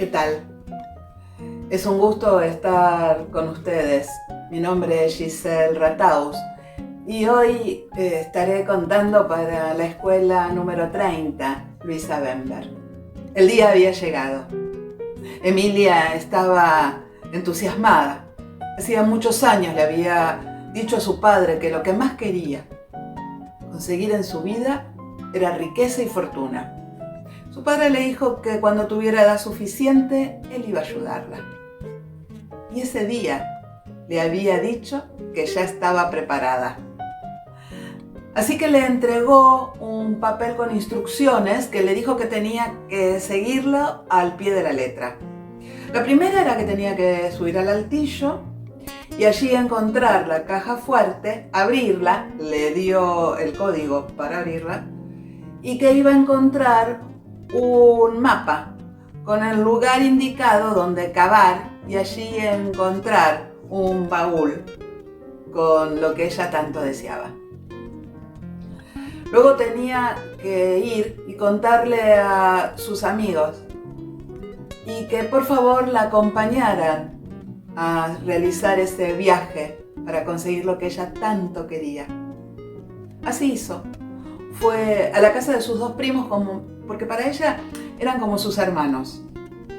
tal? Es un gusto estar con ustedes. Mi nombre es Giselle Rataus y hoy estaré contando para la escuela número 30, Luisa Bember. El día había llegado. Emilia estaba entusiasmada. Hacía muchos años le había dicho a su padre que lo que más quería conseguir en su vida era riqueza y fortuna. Su padre le dijo que cuando tuviera edad suficiente, él iba a ayudarla. Y ese día le había dicho que ya estaba preparada. Así que le entregó un papel con instrucciones que le dijo que tenía que seguirlo al pie de la letra. La primera era que tenía que subir al altillo y allí encontrar la caja fuerte, abrirla, le dio el código para abrirla, y que iba a encontrar un mapa con el lugar indicado donde cavar y allí encontrar un baúl con lo que ella tanto deseaba. Luego tenía que ir y contarle a sus amigos y que por favor la acompañaran a realizar ese viaje para conseguir lo que ella tanto quería. Así hizo. Fue a la casa de sus dos primos porque para ella eran como sus hermanos,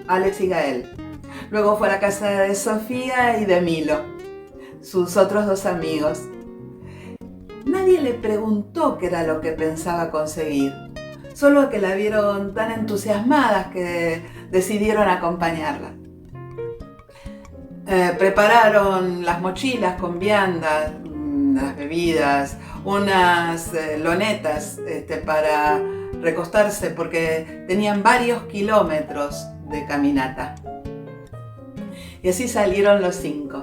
Alex y Gael. Luego fue a la casa de Sofía y de Milo, sus otros dos amigos. Nadie le preguntó qué era lo que pensaba conseguir, solo que la vieron tan entusiasmada que decidieron acompañarla. Prepararon las mochilas con viandas, las bebidas, unas lonetas para recostarse porque tenían varios kilómetros de caminata. Y así salieron los 5,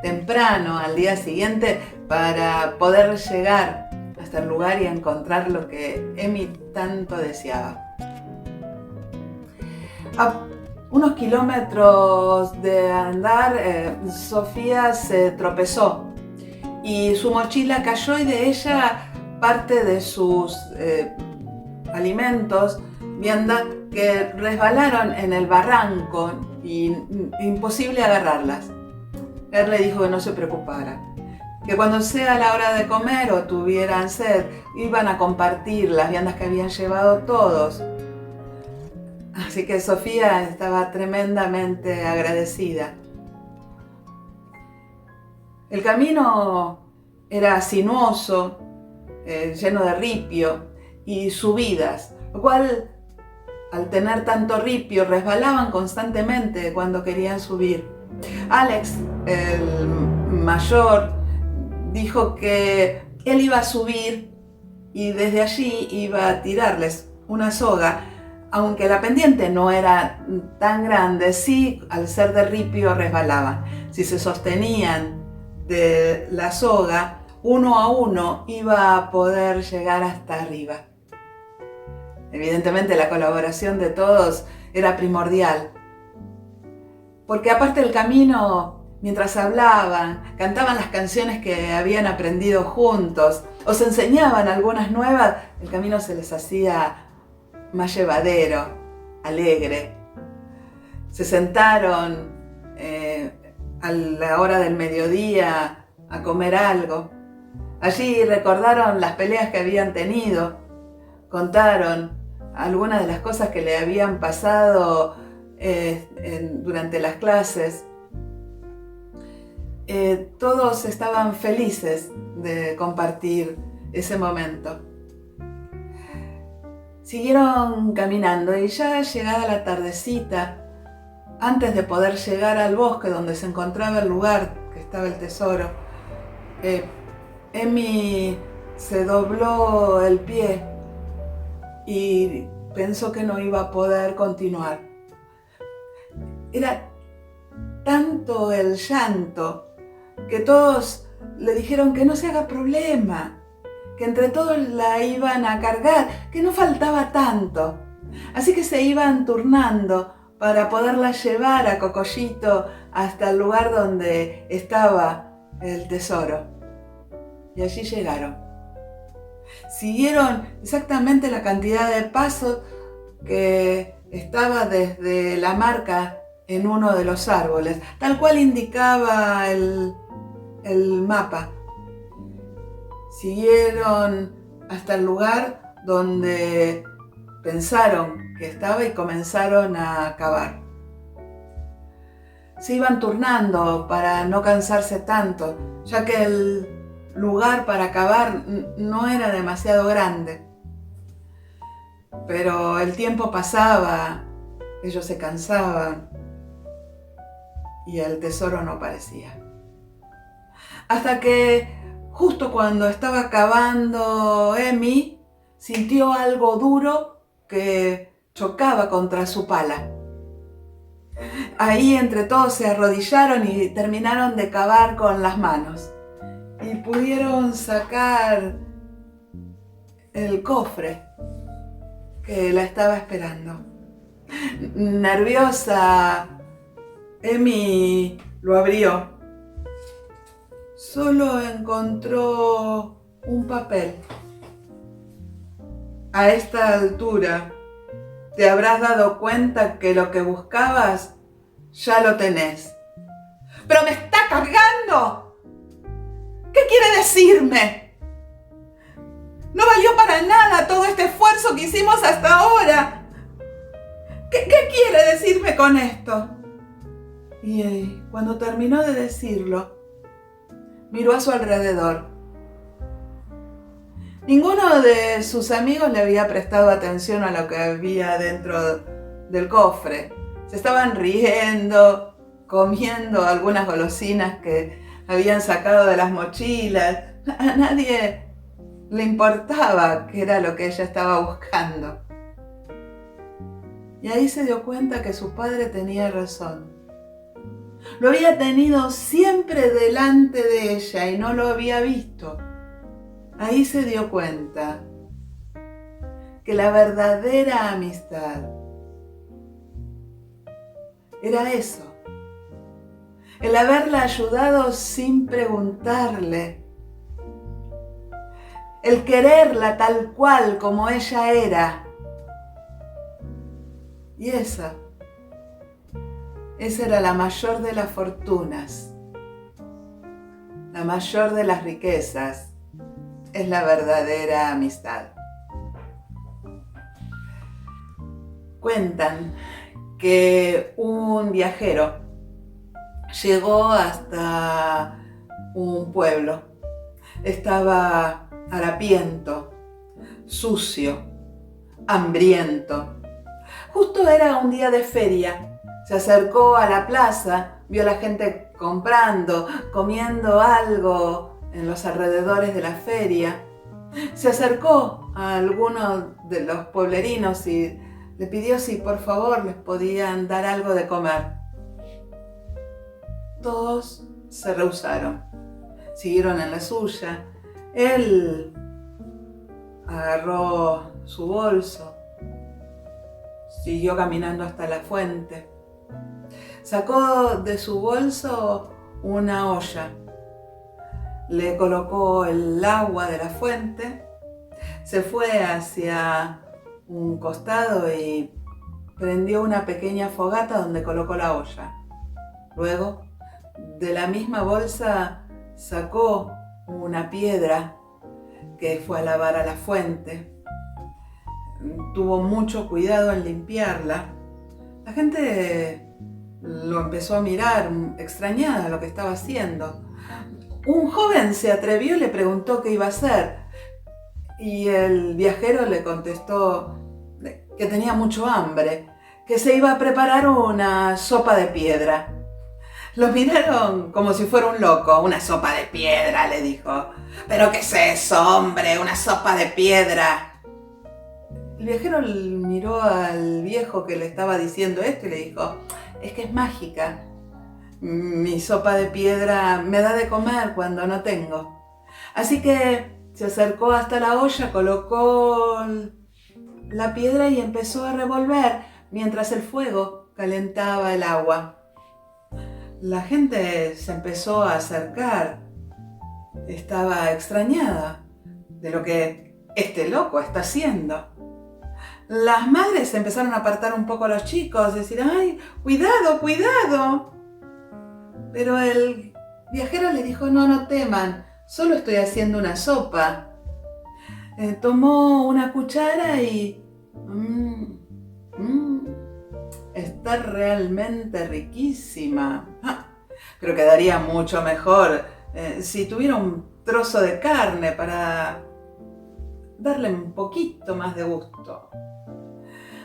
temprano al día siguiente para poder llegar hasta el lugar y encontrar lo que Emi tanto deseaba. A unos kilómetros de andar, Sofía se tropezó y su mochila cayó y de ella parte de sus alimentos, vianda, que resbalaron en el barranco y imposible agarrarlas. Él le dijo que no se preocupara, que cuando sea la hora de comer o tuvieran sed, iban a compartir las viandas que habían llevado todos. Así que Sofía estaba tremendamente agradecida. El camino era sinuoso, lleno de ripio y subidas, lo cual, al tener tanto ripio, resbalaban constantemente cuando querían subir. Alex, el mayor, dijo que él iba a subir y desde allí iba a tirarles una soga. Aunque la pendiente no era tan grande, sí, al ser de ripio resbalaban. Si se sostenían de la soga, uno a uno iba a poder llegar hasta arriba. Evidentemente la colaboración de todos era primordial, porque aparte del camino, mientras hablaban, cantaban las canciones que habían aprendido juntos o se enseñaban algunas nuevas, el camino se les hacía más llevadero, alegre. Se sentaron a la hora del mediodía a comer algo. Allí recordaron las peleas que habían tenido, contaron algunas de las cosas que le habían pasado durante las clases. Todos estaban felices de compartir ese momento. Siguieron caminando y ya llegada la tardecita, antes de poder llegar al bosque donde se encontraba el lugar que estaba el tesoro, Emi se dobló el pie y pensó que no iba a poder continuar. Era tanto el llanto que todos le dijeron que no se haga problema, que entre todos la iban a cargar, que no faltaba tanto. Así que se iban turnando para poderla llevar a Cocollito hasta el lugar donde estaba el tesoro. Y allí llegaron. Siguieron exactamente la cantidad de pasos que estaba desde la marca en uno de los árboles, tal cual indicaba el mapa. Siguieron hasta el lugar donde pensaron que estaba y comenzaron a cavar. Se iban turnando para no cansarse tanto, ya que el lugar para cavar no era demasiado grande. Pero el tiempo pasaba, ellos se cansaban y el tesoro no aparecía. Hasta que justo cuando estaba cavando, Emi sintió algo duro que chocaba contra su pala. Ahí entre todos se arrodillaron y terminaron de cavar con las manos. Y pudieron sacar el cofre que la estaba esperando. Nerviosa, Emi lo abrió. Solo encontró un papel. A esta altura, te habrás dado cuenta que lo que buscabas ya lo tenés. ¡Pero me está cargando! ¿Qué quiere decirme? No valió para nada todo este esfuerzo que hicimos hasta ahora. ¿Qué quiere decirme con esto? Y cuando terminó de decirlo, miró a su alrededor. Ninguno de sus amigos le había prestado atención a lo que había dentro del cofre. Se estaban riendo, comiendo algunas golosinas que habían sacado de las mochilas. A nadie le importaba qué era lo que ella estaba buscando. Y ahí se dio cuenta que su padre tenía razón. Lo había tenido siempre delante de ella y no lo había visto. Ahí se dio cuenta que la verdadera amistad era eso. El haberla ayudado sin preguntarle. El quererla tal cual como ella era. Y esa era la mayor de las fortunas, la mayor de las riquezas, es la verdadera amistad. Cuentan que un viajero llegó hasta un pueblo. Estaba harapiento, sucio, hambriento. Justo era un día de feria. Se acercó a la plaza, vio a la gente comprando, comiendo algo en los alrededores de la feria. Se acercó a alguno de los pueblerinos y le pidió si por favor les podían dar algo de comer. Todos se rehusaron, siguieron en la suya. Él agarró su bolso, siguió caminando hasta la fuente. Sacó de su bolso una olla, le colocó el agua de la fuente, se fue hacia un costado y prendió una pequeña fogata donde colocó la olla. Luego, de la misma bolsa, sacó una piedra que fue a lavar a la fuente. Tuvo mucho cuidado en limpiarla. La gente lo empezó a mirar, extrañada lo que estaba haciendo. Un joven se atrevió y le preguntó qué iba a hacer. Y el viajero le contestó que tenía mucho hambre, que se iba a preparar una sopa de piedra. Lo miraron como si fuera un loco. «Una sopa de piedra», le dijo. «¿Pero qué es eso, hombre? Una sopa de piedra». El viajero miró al viejo que le estaba diciendo esto y le dijo: «Es que es mágica. Mi sopa de piedra me da de comer cuando no tengo». Así que se acercó hasta la olla, colocó la piedra y empezó a revolver mientras el fuego calentaba el agua. La gente se empezó a acercar. Estaba extrañada de lo que este loco está haciendo. las madres empezaron a apartar un poco a los chicos, decir, ¡ay, cuidado, cuidado! Pero el viajero le dijo, no, no teman, solo estoy haciendo una sopa. Tomó una cuchara y... está realmente riquísima. Pero quedaría mucho mejor si tuviera un trozo de carne para darle un poquito más de gusto.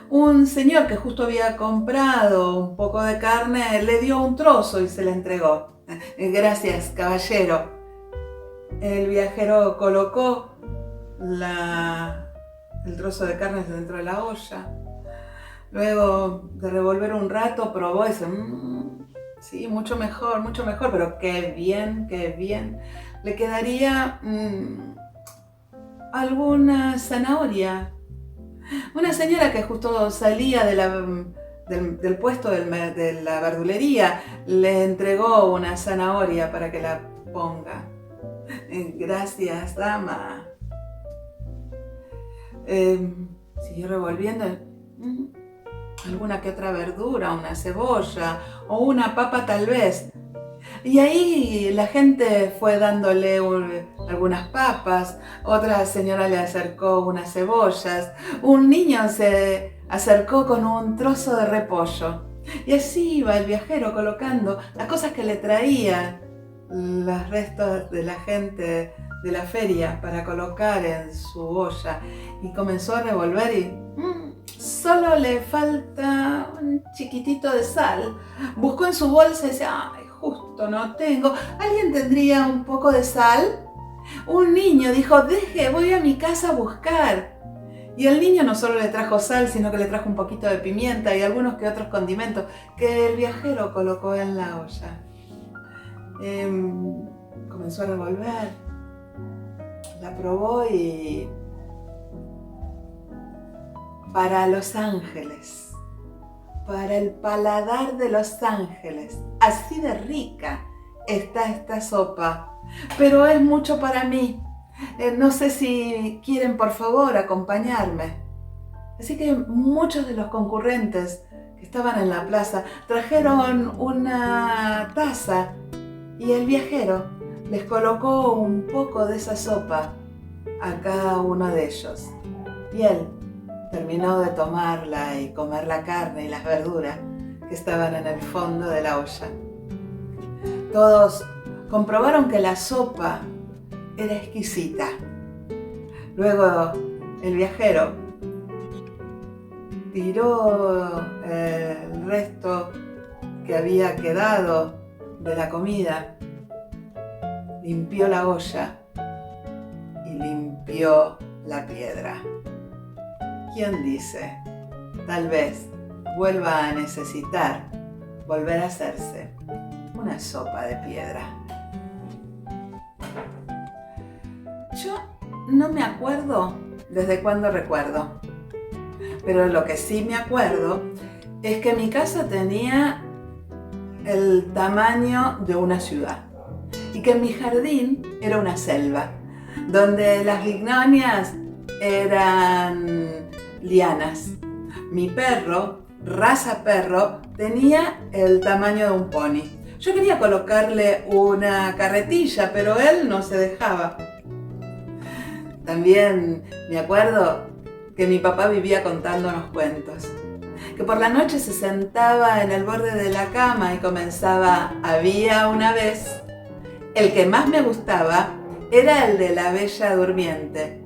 Un señor que justo había comprado un poco de carne le dio un trozo y se le entregó. Gracias, caballero. El viajero colocó el trozo de carne dentro de la olla. Luego de revolver un rato probó y dice, sí, mucho mejor, pero qué bien. Le quedaría alguna zanahoria. Una señora que justo salía del puesto de la verdulería le entregó una zanahoria para que la ponga. Gracias, dama. Siguió revolviendo. Alguna que otra verdura, una cebolla o una papa tal vez. Y ahí la gente fue dándole algunas papas, otra señora le acercó unas cebollas, un niño se acercó con un trozo de repollo. Y así iba el viajero colocando las cosas que le traía los restos de la gente de la feria para colocar en su olla. Y comenzó a revolver y solo le falta un chiquitito de sal. Buscó en su bolsa y decía, ay, justo no tengo. ¿Alguien tendría un poco de sal? Un niño dijo, voy a mi casa a buscar. Y el niño no solo le trajo sal, sino que le trajo un poquito de pimienta y algunos que otros condimentos que el viajero colocó en la olla. Comenzó a revolver, la probó y... para Los Ángeles, para el paladar de Los Ángeles, así de rica está esta sopa, pero es mucho para mí. No sé si quieren por favor acompañarme. Así que muchos de los concurrentes que estaban en la plaza trajeron una taza y el viajero les colocó un poco de esa sopa a cada uno de ellos. Y él terminó de tomarla y comer la carne y las verduras que estaban en el fondo de la olla. Todos comprobaron que la sopa era exquisita. Luego el viajero tiró el resto que había quedado de la comida, limpió la olla y limpió la piedra. ¿Quién dice? Tal vez vuelva a necesitar volver a hacerse una sopa de piedra. Yo no me acuerdo desde cuándo recuerdo, pero lo que sí me acuerdo es que mi casa tenía el tamaño de una ciudad y que mi jardín era una selva, donde las vignonias eran lianas. Mi perro, raza perro, tenía el tamaño de un pony. Yo quería colocarle una carretilla, pero él no se dejaba. También me acuerdo que mi papá vivía contándonos cuentos, que por la noche se sentaba en el borde de la cama y comenzaba, había una vez. El que más me gustaba era el de la Bella Durmiente.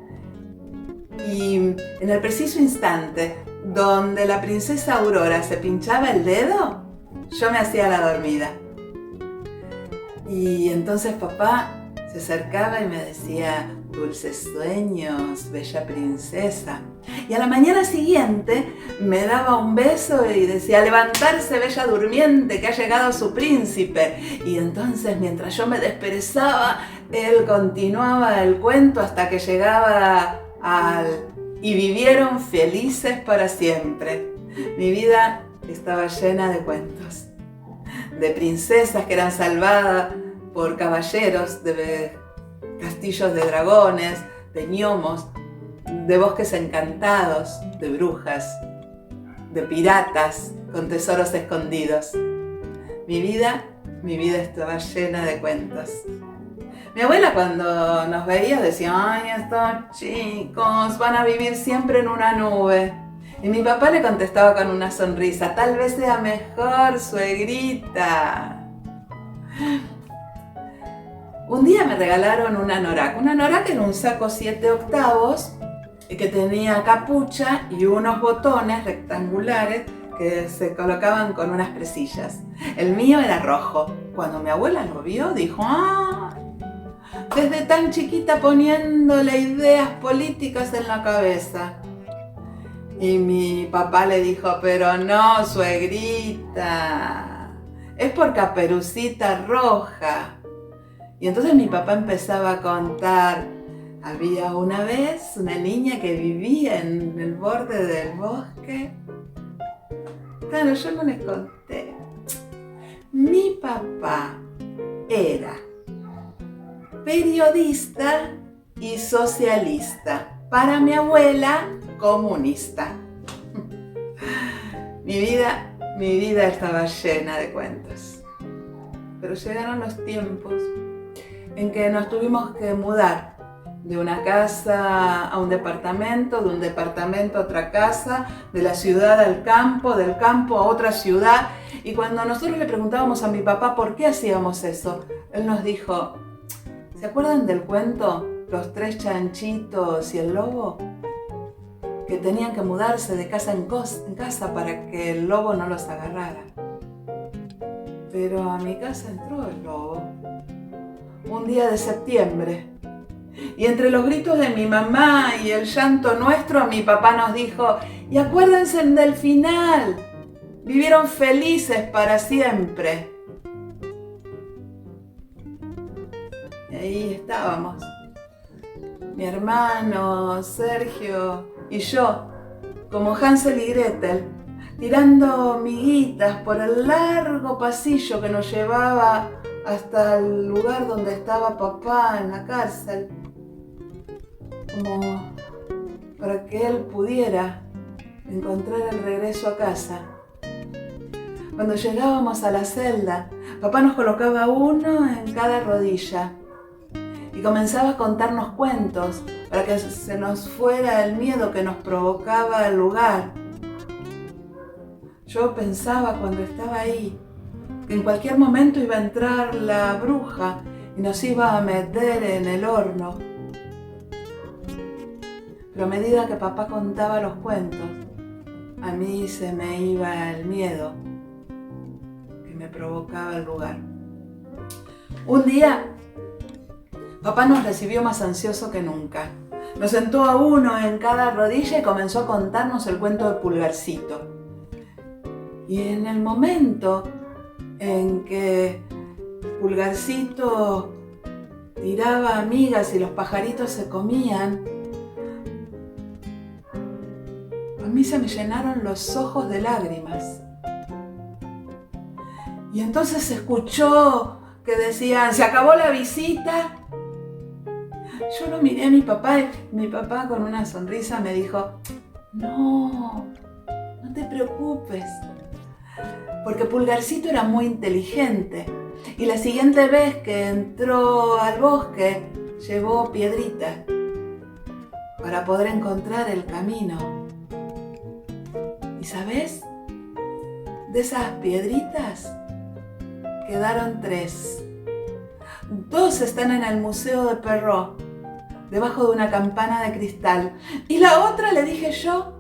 Y en el preciso instante donde la princesa Aurora se pinchaba el dedo, yo me hacía la dormida. Y entonces papá se acercaba y me decía, dulces sueños, bella princesa. Y a la mañana siguiente me daba un beso y decía, levantarse, bella durmiente, que ha llegado su príncipe. Y entonces, mientras yo me desperezaba, él continuaba el cuento hasta que llegaba y vivieron felices para siempre. Mi vida estaba llena de cuentos, de princesas que eran salvadas por caballeros, de castillos de dragones, de gnomos, de bosques encantados, de brujas, de piratas con tesoros escondidos. Mi vida estaba llena de cuentos. Mi abuela cuando nos veía decía, ay, estos chicos van a vivir siempre en una nube. Y mi papá le contestaba con una sonrisa, tal vez sea mejor, suegrita. Un día me regalaron un anorak. Un anorak era un saco 7/8 que tenía capucha y unos botones rectangulares que se colocaban con unas presillas. El mío era rojo. Cuando mi abuela lo vio, dijo, ¡ah! Desde tan chiquita poniéndole ideas políticas en la cabeza. Y mi papá le dijo, pero no, suegrita, es por Caperucita Roja. Y entonces mi papá empezaba a contar, había una vez una niña que vivía en el borde del bosque. Claro, yo no les conté. Mi papá era periodista y socialista. Para mi abuela, comunista. Mi vida estaba llena de cuentos. Pero llegaron los tiempos en que nos tuvimos que mudar de una casa a un departamento, de un departamento a otra casa, de la ciudad al campo, del campo a otra ciudad. Y cuando nosotros le preguntábamos a mi papá por qué hacíamos eso, él nos dijo, ¿se acuerdan del cuento Los 3 chanchitos y el lobo? Que tenían que mudarse de casa en casa para que el lobo no los agarrara. Pero a mi casa entró el lobo, un día de septiembre. Y entre los gritos de mi mamá y el llanto nuestro, mi papá nos dijo, y acuérdense del final, vivieron felices para siempre. Y ahí estábamos, mi hermano Sergio y yo, como Hansel y Gretel, tirando miguitas por el largo pasillo que nos llevaba hasta el lugar donde estaba papá en la cárcel, como para que él pudiera encontrar el regreso a casa. Cuando llegábamos a la celda, papá nos colocaba uno en cada rodilla y comenzaba a contarnos cuentos para que se nos fuera el miedo que nos provocaba el lugar. Yo pensaba cuando estaba ahí que en cualquier momento iba a entrar la bruja y nos iba a meter en el horno. Pero a medida que papá contaba los cuentos, a mí se me iba el miedo que me provocaba el lugar. Un día, papá nos recibió más ansioso que nunca. Nos sentó a uno en cada rodilla y comenzó a contarnos el cuento de Pulgarcito. Y en el momento en que Pulgarcito tiraba migas y los pajaritos se comían, a mí se me llenaron los ojos de lágrimas. Y entonces se escuchó que decían, ¿se acabó la visita? Yo lo miré a mi papá y mi papá con una sonrisa me dijo, no te preocupes, porque Pulgarcito era muy inteligente y la siguiente vez que entró al bosque llevó piedritas para poder encontrar el camino. ¿Y sabes? De esas piedritas quedaron 3. 2 están en el Museo de Perrault, debajo de una campana de cristal. Y la otra, le dije yo,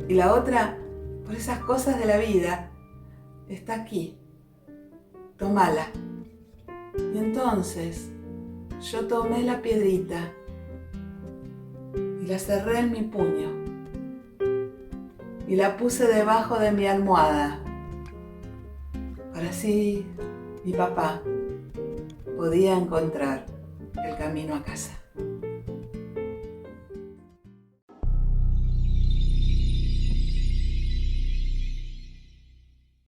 y la otra, por esas cosas de la vida, está aquí. Tómala. Y entonces yo tomé la piedrita y la cerré en mi puño y la puse debajo de mi almohada. Para así mi papá podía encontrar el camino a casa.